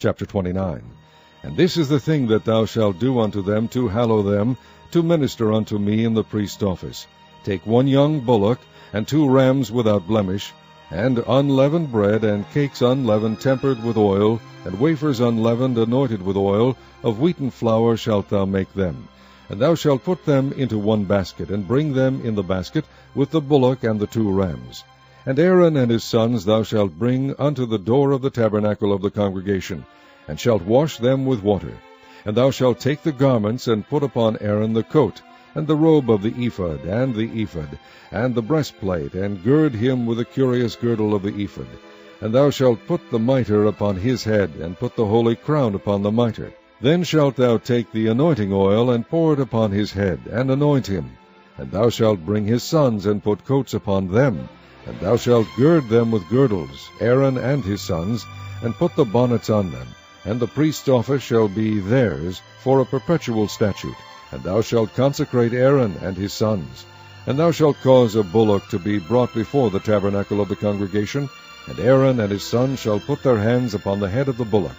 Chapter 29. And this is the thing that thou shalt do unto them to hallow them, to minister unto me in the priest's office. Take 1 young bullock, and 2 rams without blemish, and unleavened bread, and cakes unleavened tempered with oil, and wafers unleavened anointed with oil, of wheaten flour shalt thou make them. And thou shalt put them into 1 basket, and bring them in the basket with the bullock and the 2 rams. And Aaron and his sons thou shalt bring unto the door of the tabernacle of the congregation, and shalt wash them with water. And thou shalt take the garments, and put upon Aaron the coat, and the robe of the ephod, and the breastplate, and gird him with the curious girdle of the ephod. And thou shalt put the mitre upon his head, and put the holy crown upon the mitre. Then shalt thou take the anointing oil, and pour it upon his head, and anoint him. And thou shalt bring his sons, and put coats upon them. And thou shalt gird them with girdles, Aaron and his sons, and put the bonnets on them. And the priest's office shall be theirs for a perpetual statute. And thou shalt consecrate Aaron and his sons. And thou shalt cause a bullock to be brought before the tabernacle of the congregation, and Aaron and his sons shall put their hands upon the head of the bullock.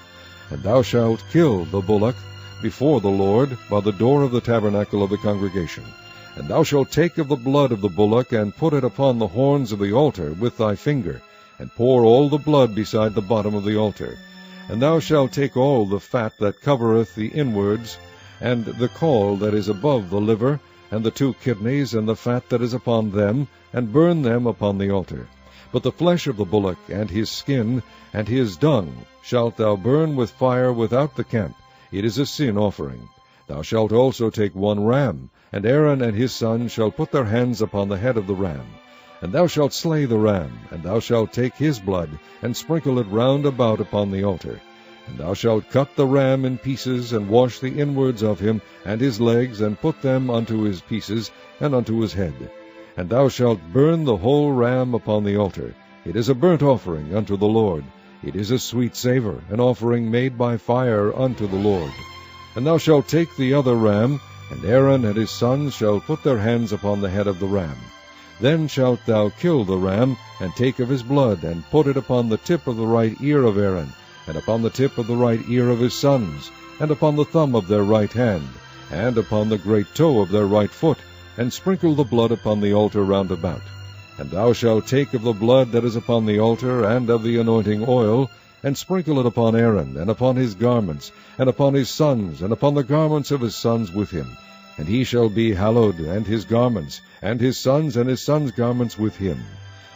And thou shalt kill the bullock before the Lord by the door of the tabernacle of the congregation. And thou shalt take of the blood of the bullock, and put it upon the horns of the altar with thy finger, and pour all the blood beside the bottom of the altar. And thou shalt take all the fat that covereth the inwards, and the caul that is above the liver, and the 2 kidneys, and the fat that is upon them, and burn them upon the altar. But the flesh of the bullock, and his skin, and his dung, shalt thou burn with fire without the camp. It is a sin offering. Thou shalt also take 1 ram, and Aaron and his sons shall put their hands upon the head of the ram. And thou shalt slay the ram, and thou shalt take his blood, and sprinkle it round about upon the altar. And thou shalt cut the ram in pieces, and wash the inwards of him, and his legs, and put them unto his pieces, and unto his head. And thou shalt burn the whole ram upon the altar. It is a burnt offering unto the Lord. It is a sweet savour, an offering made by fire unto the Lord. And thou shalt take the other ram, and Aaron and his sons shall put their hands upon the head of the ram. Then shalt thou kill the ram, and take of his blood, and put it upon the tip of the right ear of Aaron, and upon the tip of the right ear of his sons, and upon the thumb of their right hand, and upon the great toe of their right foot, and sprinkle the blood upon the altar round about. And thou shalt take of the blood that is upon the altar, and of the anointing oil, and sprinkle it upon Aaron, and upon his garments, and upon his sons, and upon the garments of his sons with him. And he shall be hallowed, and his garments, and his sons' garments with him.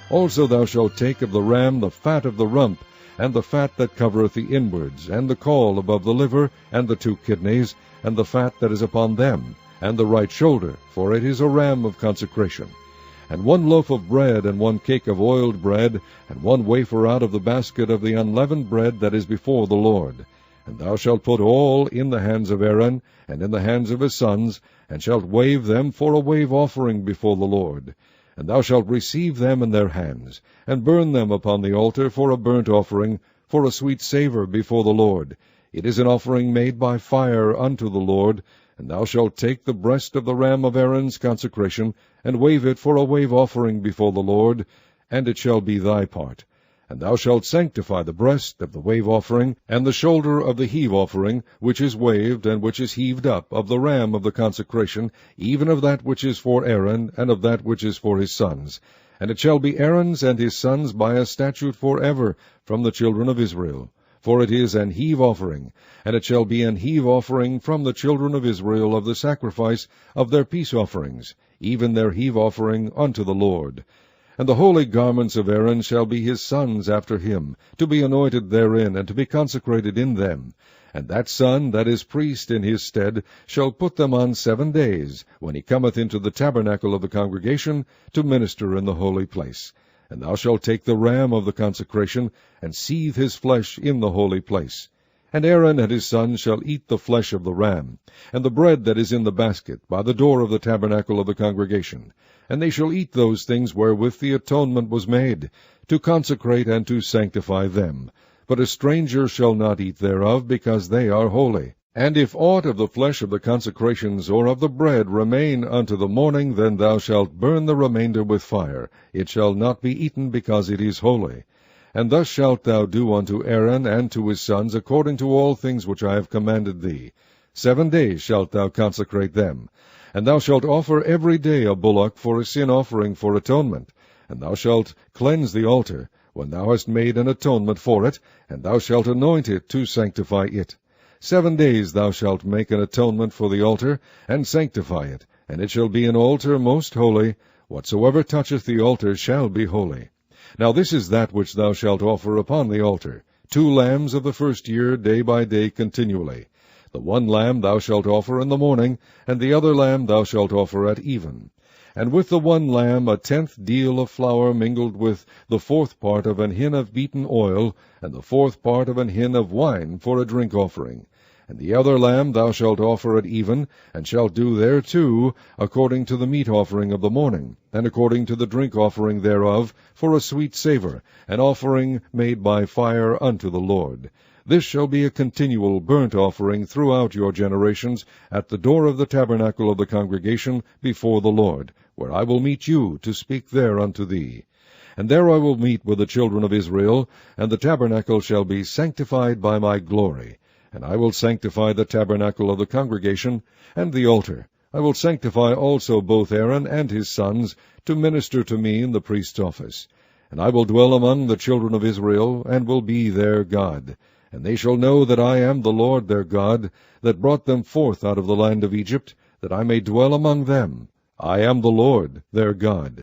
Also thou shalt take of the ram the fat of the rump, and the fat that covereth the inwards, and the caul above the liver, and the 2 kidneys, and the fat that is upon them, and the right shoulder, for it is a ram of consecration. And 1 loaf of bread, and 1 cake of oiled bread, and 1 wafer out of the basket of the unleavened bread that is before the Lord. And thou shalt put all in the hands of Aaron, and in the hands of his sons, and shalt wave them for a wave offering before the Lord. And thou shalt receive them in their hands, and burn them upon the altar for a burnt offering, for a sweet savour before the Lord. It is an offering made by fire unto the Lord. And thou shalt take the breast of the ram of Aaron's consecration, and wave it for a wave offering before the Lord, and it shall be thy part. And thou shalt sanctify the breast of the wave offering, and the shoulder of the heave offering, which is waved, and which is heaved up, of the ram of the consecration, even of that which is for Aaron, and of that which is for his sons. And it shall be Aaron's and his sons by a statute forever from the children of Israel. For it is an heave offering, and it shall be an heave offering from the children of Israel of the sacrifice of their peace offerings, even their heave offering unto the Lord. And the holy garments of Aaron shall be his sons after him, to be anointed therein, and to be consecrated in them. And that son that is priest in his stead shall put them on 7 days, when he cometh into the tabernacle of the congregation, to minister in the holy place. And thou shalt take the ram of the consecration, and seethe his flesh in the holy place. And Aaron and his sons shall eat the flesh of the ram, and the bread that is in the basket, by the door of the tabernacle of the congregation. And they shall eat those things wherewith the atonement was made, to consecrate and to sanctify them. But a stranger shall not eat thereof, because they are holy. And if aught of the flesh of the consecrations or of the bread remain unto the morning, then thou shalt burn the remainder with fire. It shall not be eaten, because it is holy. And thus shalt thou do unto Aaron and to his sons according to all things which I have commanded thee. 7 days shalt thou consecrate them. And thou shalt offer every day a bullock for a sin offering for atonement. And thou shalt cleanse the altar, when thou hast made an atonement for it, and thou shalt anoint it to sanctify it. 7 days thou shalt make an atonement for the altar, and sanctify it, and it shall be an altar most holy. Whatsoever toucheth the altar shall be holy. Now this is that which thou shalt offer upon the altar, 2 lambs of the first year, day by day continually. The one lamb thou shalt offer in the morning, and the other lamb thou shalt offer at even. And with the one lamb 1/10 deal of flour mingled with the 4th part of an hin of beaten oil, and the 4th part of an hin of wine for a drink offering. And the other lamb thou shalt offer at even, and shalt do thereto according to the meat offering of the morning, and according to the drink offering thereof, for a sweet savour, an offering made by fire unto the Lord. This shall be a continual burnt offering throughout your generations, at the door of the tabernacle of the congregation before the Lord, where I will meet you to speak there unto thee. And there I will meet with the children of Israel, and the tabernacle shall be sanctified by my glory. And I will sanctify the tabernacle of the congregation, and the altar. I will sanctify also both Aaron and his sons, to minister to me in the priest's office. And I will dwell among the children of Israel, and will be their God. And they shall know that I am the Lord their God, that brought them forth out of the land of Egypt, that I may dwell among them. I am the Lord their God.